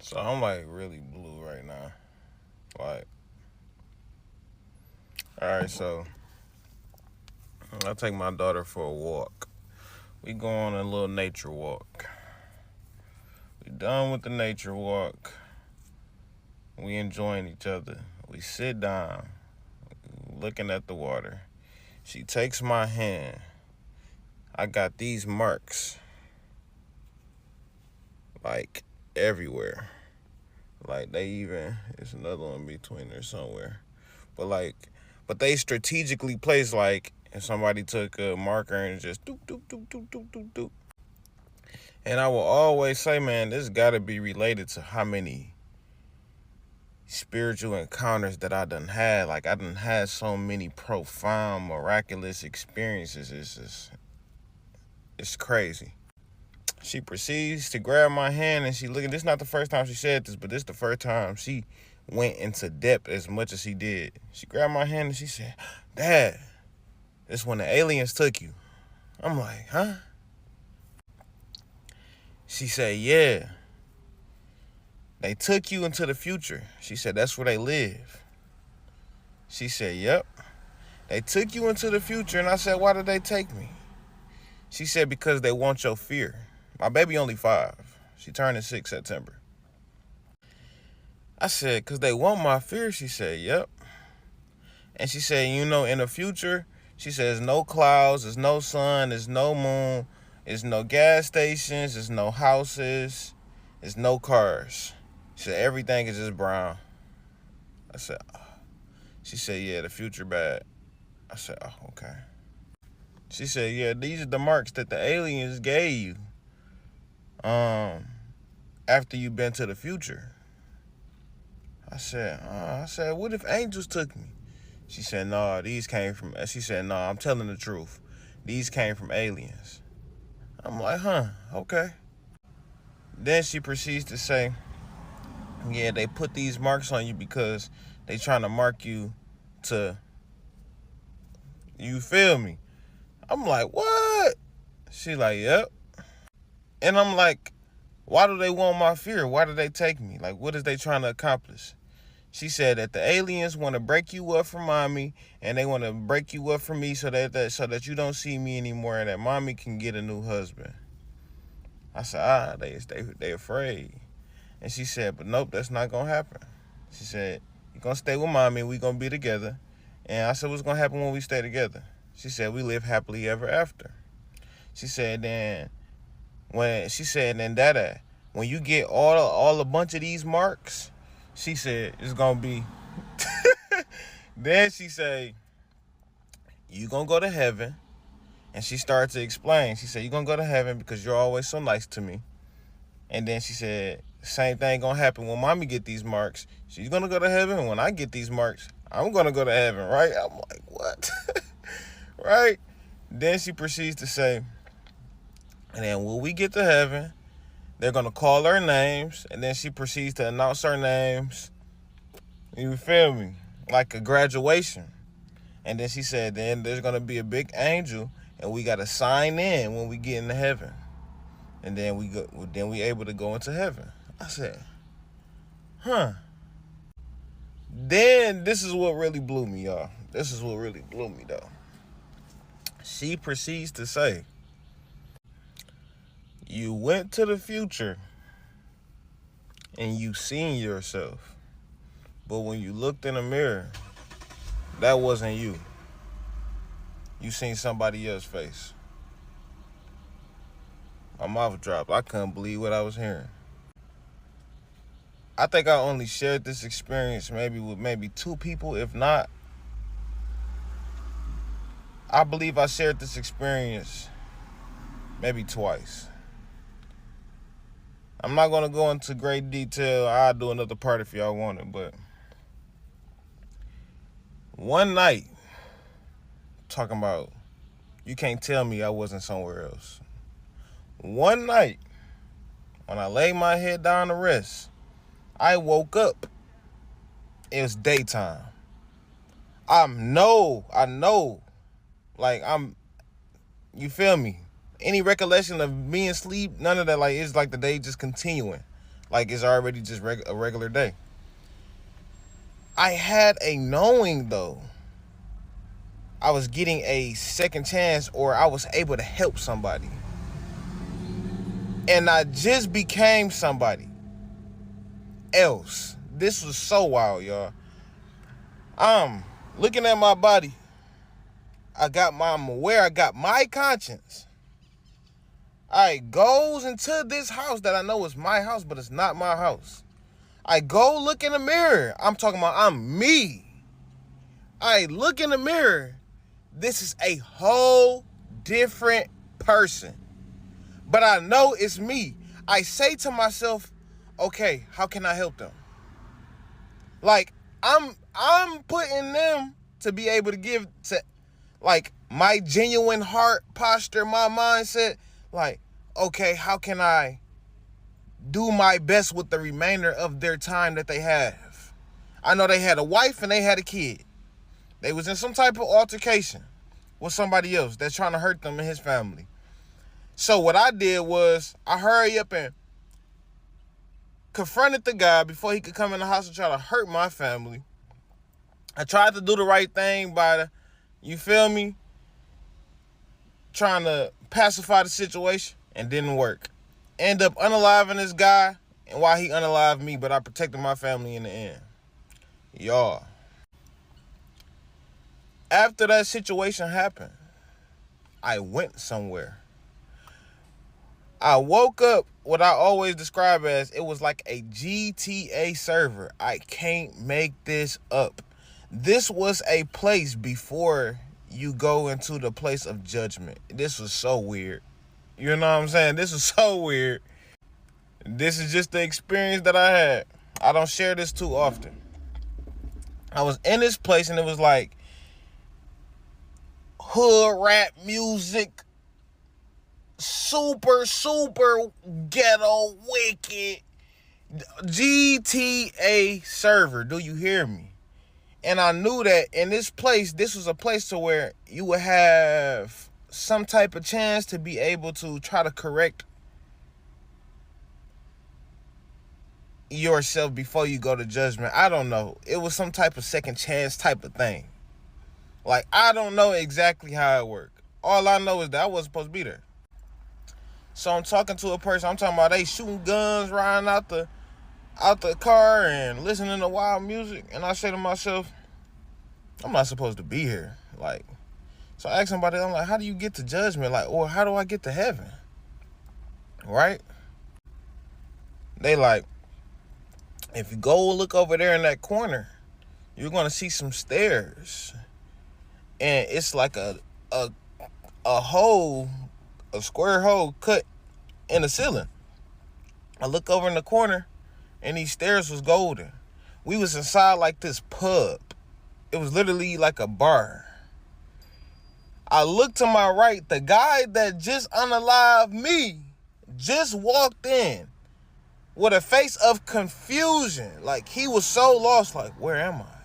So I'm like really blue right now. Like, all right, so I take my daughter for a walk. We go on a little nature walk. We done with the nature walk. We enjoying each other. We sit down, looking at the water. She takes my hand. I got these marks, like everywhere. Like they even, there's another one between there somewhere. But like, but they strategically placed like if somebody took a marker and just doop doop doop doop doop doop doop. And I will always say, man, this got to be related to how many spiritual encounters that I done had. Like I done had so many profound, miraculous experiences. It's crazy. She proceeds to grab my hand and she looking. This is not the first time she said this, but this is the first time she went into depth as much as she did. She grabbed my hand and she said, "Dad, this when the aliens took you." I'm like, huh? She said, "Yeah, they took you into the future." She said, "That's where they live." She said, "Yep, they took you into the future." And I said, "Why did they take me?" She said, "Because they want your fear." My baby only 5. She turning 6 September. I said, "Because they want my fear." She said, "Yep." And she said, in the future, she says, no clouds, there's no sun, there's no moon, there's no gas stations, there's no houses, there's no cars. She said, everything is just brown. I said, oh. She said, yeah, the future bad. I said, oh, okay. She said, yeah, these are the marks that the aliens gave you after you've been to the future. I said, what if angels took me? She said, no, she said, no, I'm telling the truth. These came from aliens. I'm like, huh, okay. Then she proceeds to say, yeah, they put these marks on you because they trying to mark you to, you feel me? I'm like, what? She like, yep. And I'm like, why do they want my fear? Why do they take me? Like, what is they trying to accomplish? She said that the aliens want to break you up from mommy, and they want to break you up from me so that you don't see me anymore, and that mommy can get a new husband. I said, they afraid. And she said, but nope, that's not gonna happen. She said, you're gonna stay with mommy, we gonna be together. And I said, what's gonna happen when we stay together? She said, we live happily ever after. She said, Dada, when you get all a bunch of these marks, she said, it's gonna be then she said, you gonna go to heaven. And she started to explain. She said, you're gonna go to heaven because you're always so nice to me. And then she said, same thing gonna happen when mommy get these marks. She's gonna go to heaven. And when I get these marks, I'm gonna go to heaven, right? I'm like, what? Right? Then she proceeds to say, and then when we get to heaven, they're gonna call our names. And then she proceeds to announce our names. You feel me? Like a graduation. And then she said, then there's gonna be a big angel, and we gotta sign in when we get into heaven. And then we able to go into heaven. I said, huh. Then this is what really blew me, y'all. This is what really blew me, though. She proceeds to say, you went to the future and you seen yourself. But when you looked in the mirror, that wasn't you. You seen somebody else's face. My mouth dropped. I couldn't believe what I was hearing. I think I only shared this experience with 2 people, if not. I believe I shared this experience maybe twice. I'm not going to go into great detail. I'll do another part if y'all want it. But one night, talking about, you can't tell me I wasn't somewhere else. One night, when I laid my head down to rest, I woke up. It was daytime. I know. Like, you feel me? Any recollection of me in sleep, none of that, like, it's like the day just continuing. Like it's already just a regular day. I had a knowing though. I was getting a second chance, or I was able to help somebody. And I just became somebody else. This was so wild, y'all. I'm looking at my body. I'm aware I got my conscience. I goes into this house that I know is my house, but it's not my house. I go look in the mirror. I'm talking about I'm me. I look in the mirror. This is a whole different person. But I know it's me. I say to myself, okay, how can I help them? Like, I'm putting them to be able to give to, like, my genuine heart posture, my mindset. Like, okay, how can I do my best with the remainder of their time that they have? I know they had a wife and they had a kid. They was in some type of altercation with somebody else that's trying to hurt them and his family. So what I did was I hurry up and confronted the guy before he could come in the house and try to hurt my family. I tried to do the right thing by you feel me? Trying to pacify the situation, and didn't work. End up unaliving this guy, and while he unalived me, but I protected my family in the end. Y'all. After that situation happened, I went somewhere. I woke up what I always describe as it was like a GTA server. I can't make this up. This was a place before you go into the place of judgment. This was so weird. You know what I'm saying? This was so weird. This is just the experience that I had. I don't share this too often. I was in this place and it was like hood rap music, super ghetto, wicked, GTA server. Do you hear me? And I knew that in this place, this was a place to where you would have some type of chance to be able to try to correct yourself before you go to judgment. I don't know. It was some type of second chance type of thing. Like, I don't know exactly how it worked. All I know is that I wasn't supposed to be there. So I'm talking to a person. I'm talking about they shooting guns, riding out the car and listening to wild music. And I say to myself, I'm not supposed to be here. Like, so I ask somebody, I'm like, how do you get to judgment? Like, or how do I get to heaven? Right? They like, if you go look over there in that corner, you're going to see some stairs. And it's like a hole, a square hole cut in the ceiling. I look over in the corner, and these stairs was golden. We was inside like this pub. It was literally like a bar. I looked to my right. The guy that just unalived me just walked in with a face of confusion. Like, he was so lost. Like, where am I?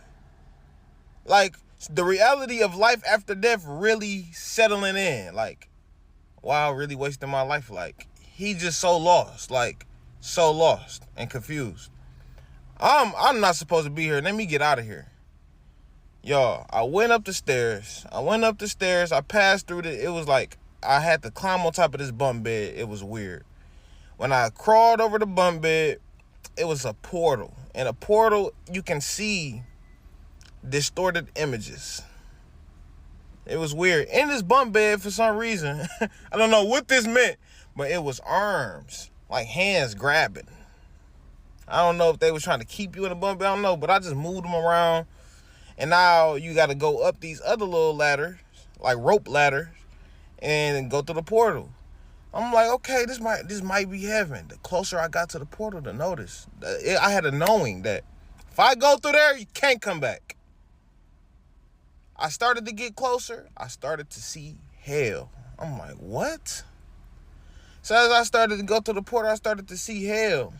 Like, the reality of life after death really settling in. Like, wow, really wasting my life. Like, he just so lost. Like, so lost and confused. I'm not supposed to be here. Let me get out of here. Y'all, I went up the stairs. I passed through it was like I had to climb on top of this bunk bed. It was weird. When I crawled over the bunk bed, it was a portal. In a portal, you can see distorted images. It was weird. In this bunk bed, for some reason, I don't know what this meant, but it was arms, like hands grabbing. I don't know if they were trying to keep you in the bunk bed. I don't know, but I just moved them around. And now you got to go up these other little ladders, like rope ladders, and go through the portal. I'm like, okay, this might be heaven. The closer I got to the portal, the notice. I had a knowing that if I go through there, you can't come back. I started to get closer. I started to see hell. I'm like, what? So as I started to go through the portal, I started to see hell.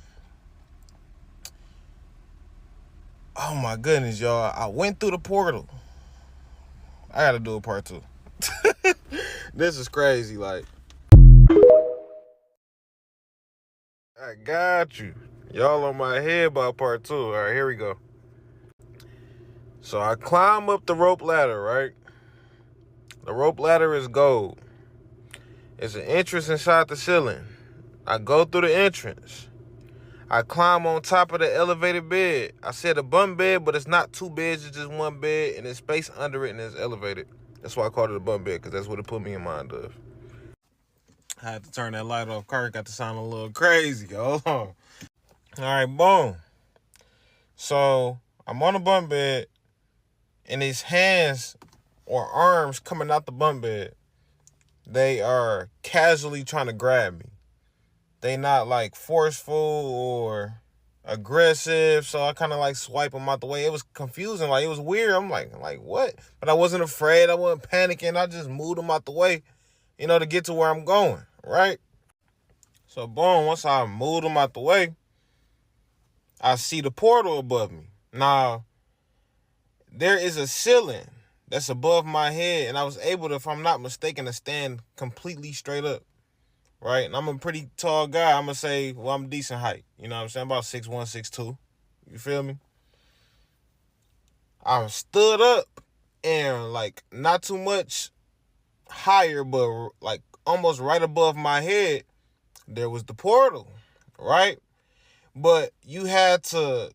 Oh my goodness, y'all. I went through the portal. I gotta do a part 2. This is crazy, like. I got you. Y'all on my head by part 2. All right, here we go. So I climb up the rope ladder, right? The rope ladder is gold. It's an entrance inside the ceiling. I go through the entrance. I climb on top of the elevated bed. I said a bunk bed, but it's not 2 beds, it's just 1 bed, and there's space under it, and it's elevated. That's why I called it a bunk bed, because that's what it put me in mind of. I had to turn that light off. Kirk got to sound a little crazy. Hold on. All right, boom. So I'm on the bunk bed, and his hands or arms coming out the bunk bed, they are casually trying to grab me. They not like forceful or aggressive, so I kind of like swipe them out the way. It was confusing, like it was weird. I'm like what? But I wasn't afraid. I wasn't panicking. I just moved them out the way, to get to where I'm going, right? So boom, once I moved them out the way, I see the portal above me. Now, there is a ceiling that's above my head, and I was able to, if I'm not mistaken, to stand completely straight up. Right? And I'm a pretty tall guy. I'm going to say, well, I'm decent height. You know what I'm saying? About 6'1", 6'2". You feel me? I stood up and, like, not too much higher, but, like, almost right above my head, there was the portal, right? But you had to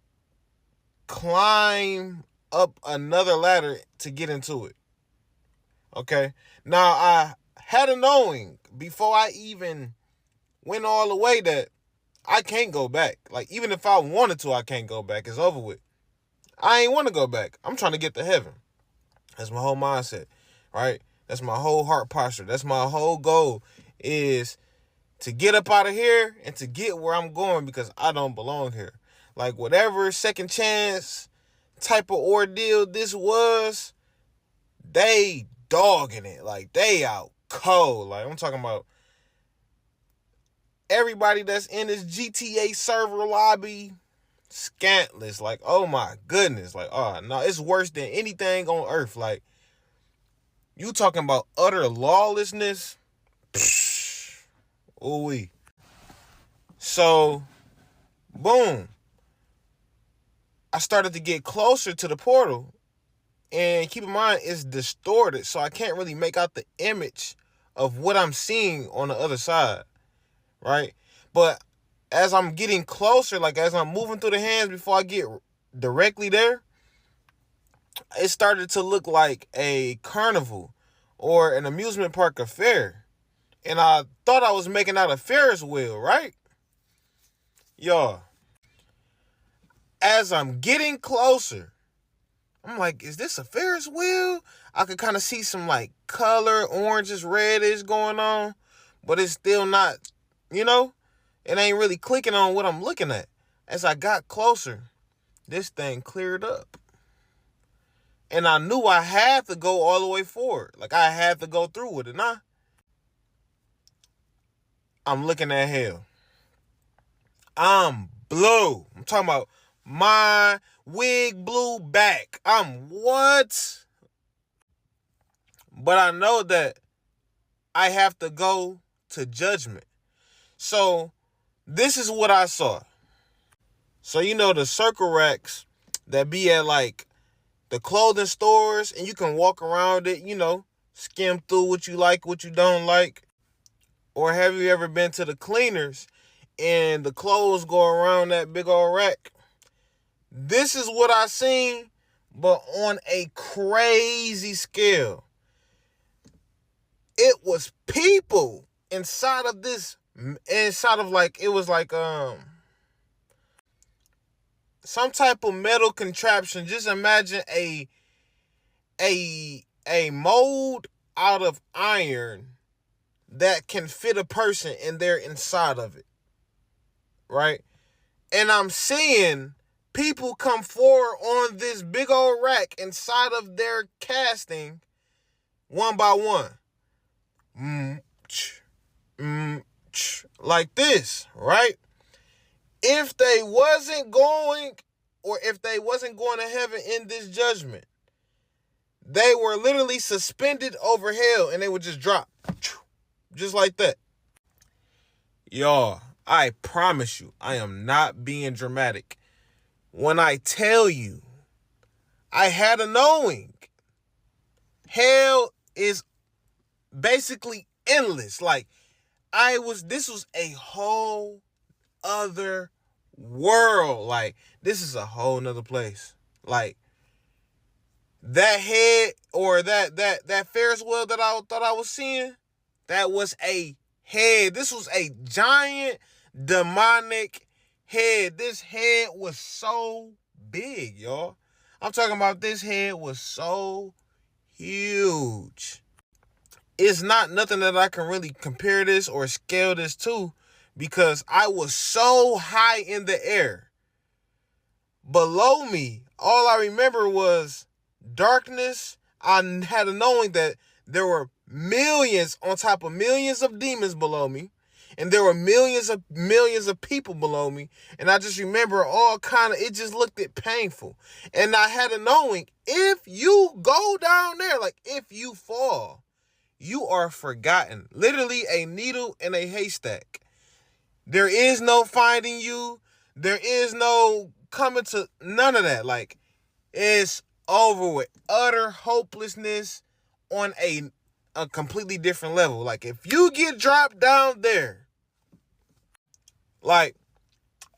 climb up another ladder to get into it. Okay? Now, I had a knowing before I even went all the way that I can't go back. Like, even if I wanted to, I can't go back. It's over with. I ain't want to go back. I'm trying to get to heaven. That's my whole mindset, right? That's my whole heart posture. That's my whole goal, is to get up out of here and to get where I'm going, because I don't belong here. Like, whatever second chance type of ordeal this was, they dogging it. Like, they out cold. Like, I'm talking about everybody that's in this GTA server lobby, scantless. Like, oh my goodness. Like, oh no, it's worse than anything on earth. Like, you talking about utter lawlessness? Ooh-wee. So, boom. I started to get closer to the portal. And keep in mind, it's distorted, so I can't really make out the image of what I'm seeing on the other side, right? But as I'm getting closer, like as I'm moving through the hands before I get directly there, it started to look like a carnival or an amusement park affair. And I thought I was making out a Ferris wheel, right? Y'all, as I'm getting closer, I'm like, is this a Ferris wheel? I could kind of see some like color, oranges, reddish going on, but it's still not, it ain't really clicking on what I'm looking at. As I got closer, this thing cleared up. And I knew I had to go all the way forward. Like, I had to go through with it. Nah. I'm looking at hell. I'm blue. I'm talking about my wig blew back. I'm what? But I know that I have to go to judgment. So, this is what I saw. So, the circle racks that be at, like, the clothing stores, and you can walk around it, skim through what you like, what you don't like. Or have you ever been to the cleaners and the clothes go around that big old rack? This is what I seen, but on a crazy scale. It was people inside of it was like some type of metal contraption. Just imagine a mold out of iron that can fit a person, and they're inside of it, right? And I'm seeing people come forward on this big old rack inside of their casting, one by one. Like this, right? If they wasn't going to heaven in this judgment, they were literally suspended over hell, and they would just drop. Just like that. Y'all, I promise you, I am not being dramatic when I tell you I had a knowing. Hell is basically endless. Like, this was a whole other world. Like, this is a whole nother place. Like, that head or that Ferris wheel that I thought I was seeing, that was a head. This was a giant demonic head. This head was so big, y'all. I'm talking about this head was so huge. It's not nothing that I can really compare this or scale this to, because I was so high in the air. Below me, all I remember was darkness. I had a knowing that there were millions on top of millions of demons below me, and there were millions of people below me, and I just remember it just looked painful. And I had a knowing, if you go down there, like if you fall, you are forgotten. Literally a needle in a haystack. There is no finding you. There is no coming to none of that. Like, it's over with. Utter hopelessness on a completely different level. Like, if you get dropped down there, like,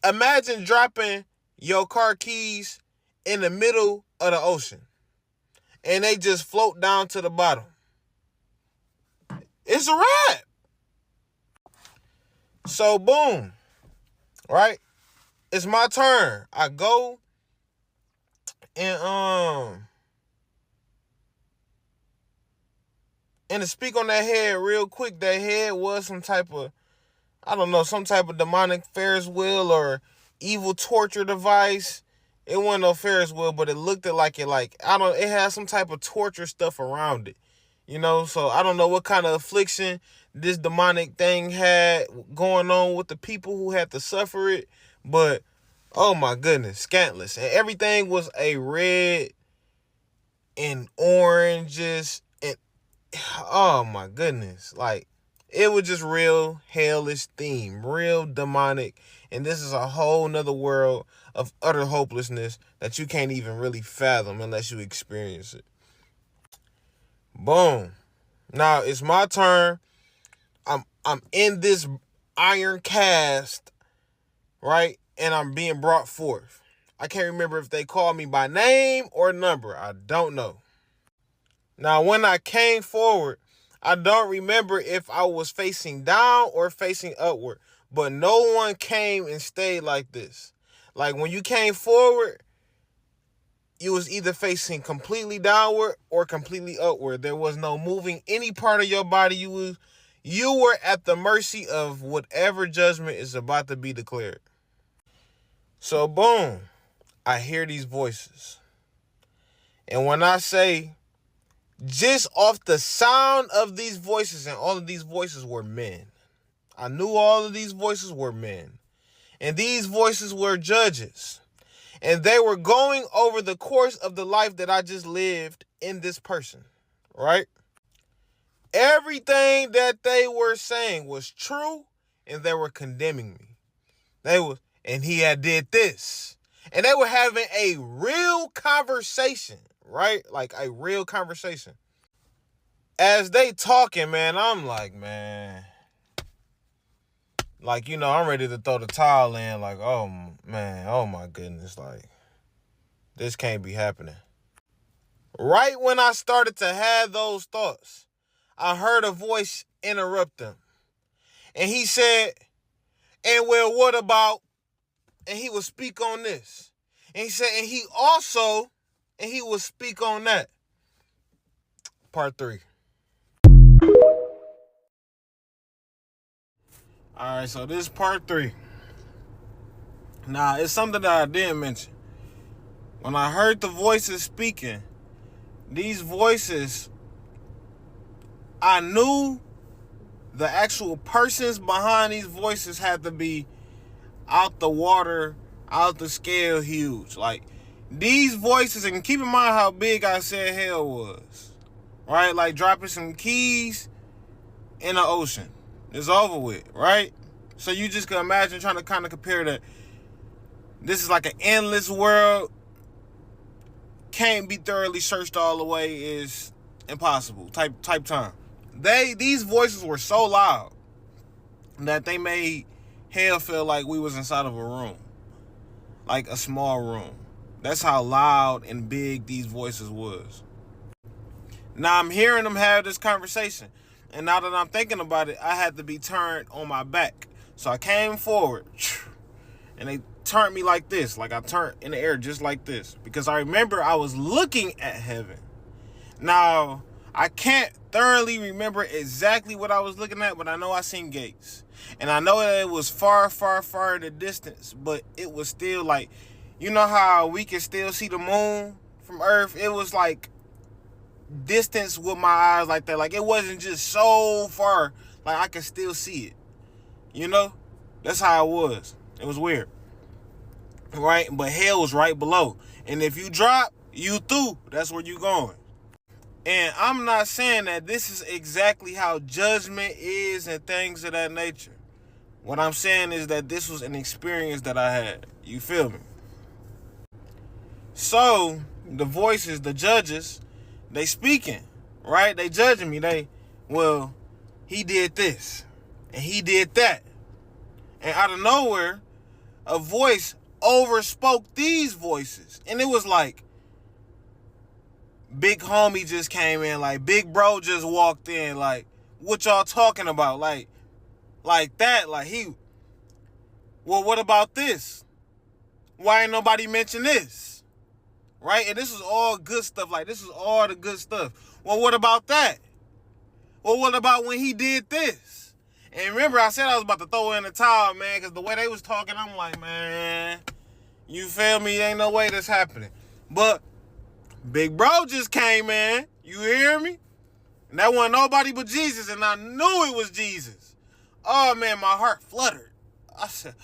imagine dropping your car keys in the middle of the ocean and they just float down to the bottom. It's a wrap. So, boom. Right? It's my turn. I go and to speak on that head real quick, that head was some type of demonic Ferris wheel or evil torture device. It wasn't no Ferris wheel, but it looked it had some type of torture stuff around it. You know, so I don't know what kind of affliction this demonic thing had going on with the people who had to suffer it, but oh my goodness, scantless. And everything was a red and oranges, and oh my goodness, like, it was just real hellish theme, real demonic, and this is a whole nother world of utter hopelessness that you can't even really fathom unless you experience it. Boom. Now it's my turn. I'm in this iron cast, right? And I'm being brought forth. I can't remember if they called me by name or number. I don't know. Now, when I came forward, I don't remember if I was facing down or facing upward, but no one came and stayed like this. Like, when you came forward, you was either facing completely downward or completely upward. There was no moving any part of your body. You were at the mercy of whatever judgment is about to be declared. So, boom, I hear these voices. And when I say, just off the sound of these voices, and all of these voices were men. I knew all of these voices were men. And these voices were judges. And they were going over the course of the life that I just lived in this person, right? Everything that they were saying was true, and they were condemning me. And he had did this. And they were having a real conversation, right? Like a real conversation. As they talking, man, I'm like, man. Like, I'm ready to throw the towel in. Like, oh, man, oh, my goodness. Like, this can't be happening. Right when I started to have those thoughts, I heard a voice interrupt them. And he said, and well, what about, and he would speak on this. And he said, and he would speak on that. Part 3. All right, so this is part 3. Now, it's something that I didn't mention. When I heard the voices speaking, these voices, I knew the actual persons behind these voices had to be out the water, out the scale huge. Like, these voices, and keep in mind how big I said hell was, right? Like dropping some keys in the ocean. It's over with, right? So you just can imagine trying to kind of compare that. This is like an endless world. Can't be thoroughly searched all the way is impossible. Type time. These voices were so loud that they made hell feel like we was inside of a room. Like a small room. That's how loud and big these voices was. Now I'm hearing them have this conversation. And now that I'm thinking about it, I had to be turned on my back. So I came forward. And they turned me like this. Like I turned in the air just like this. Because I remember I was looking at heaven. Now, I can't thoroughly remember exactly what I was looking at, but I know I seen gates. And I know that it was far, far, far in the distance. But it was still like, you know how we can still see the moon from Earth? It was like distance with my eyes like that. Like it wasn't just so far. Like I could still see it. You know? That's how it was. It was weird. Right? But hell was right below. And if you drop, you through. That's where you going. And I'm not saying that this is exactly how judgment is and things of that nature. What I'm saying is that this was an experience that I had. You feel me? So, the voices, the judges, they speaking, right? They judging me. Well, he did this. And he did that. And out of nowhere, a voice overspoke these voices. And it was like, big homie just came in. Like, big bro just walked in. Like, what y'all talking about? Like that. Like, well, what about this? Why ain't nobody mention this? Right? And this is all good stuff. Like, this is all the good stuff. Well, what about that? Well, what about when he did this? And remember, I said I was about to throw in the towel, man, because the way they was talking, I'm like, man, you feel me? Ain't no way that's happening. But big bro just came in. You hear me? And that wasn't nobody but Jesus, and I knew it was Jesus. Oh, man, my heart fluttered. I said,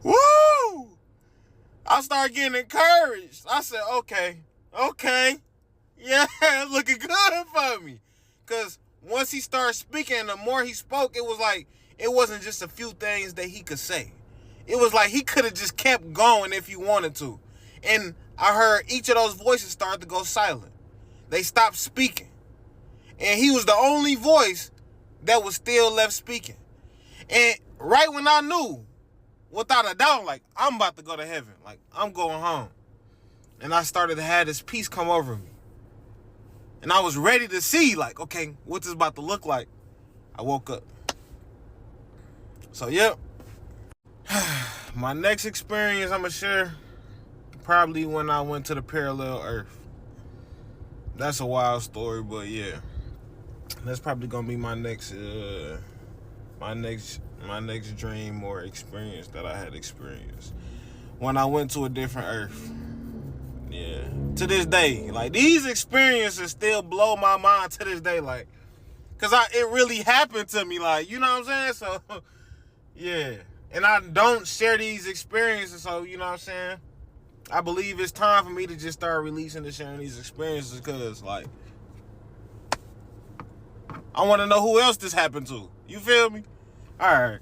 woo! I started getting encouraged. I said, okay. Yeah, it's looking good for me. Because once he started speaking, and the more he spoke, it was like, it wasn't just a few things that he could say. It was like he could have just kept going if he wanted to. And I heard each of those voices start to go silent. They stopped speaking. And he was the only voice that was still left speaking. And right when I knew, without a doubt, like, I'm about to go to heaven. Like, I'm going home. And I started to have this peace come over me. And I was ready to see, like, okay, what's this about to look like? I woke up. So, yep. My next experience I'm going to share, probably when I went to the parallel earth. That's a wild story, but yeah. That's probably going to be my next dream or experience that I had experienced. When I went to a different earth. Yeah. To this day. Like, these experiences still blow my mind to this day. Like, because it really happened to me. Like, you know what I'm saying? So, yeah. And I don't share these experiences. So, you know what I'm saying? I believe it's time for me to just start releasing and sharing these experiences. Because, like, I want to know who else this happened to. You feel me? All right.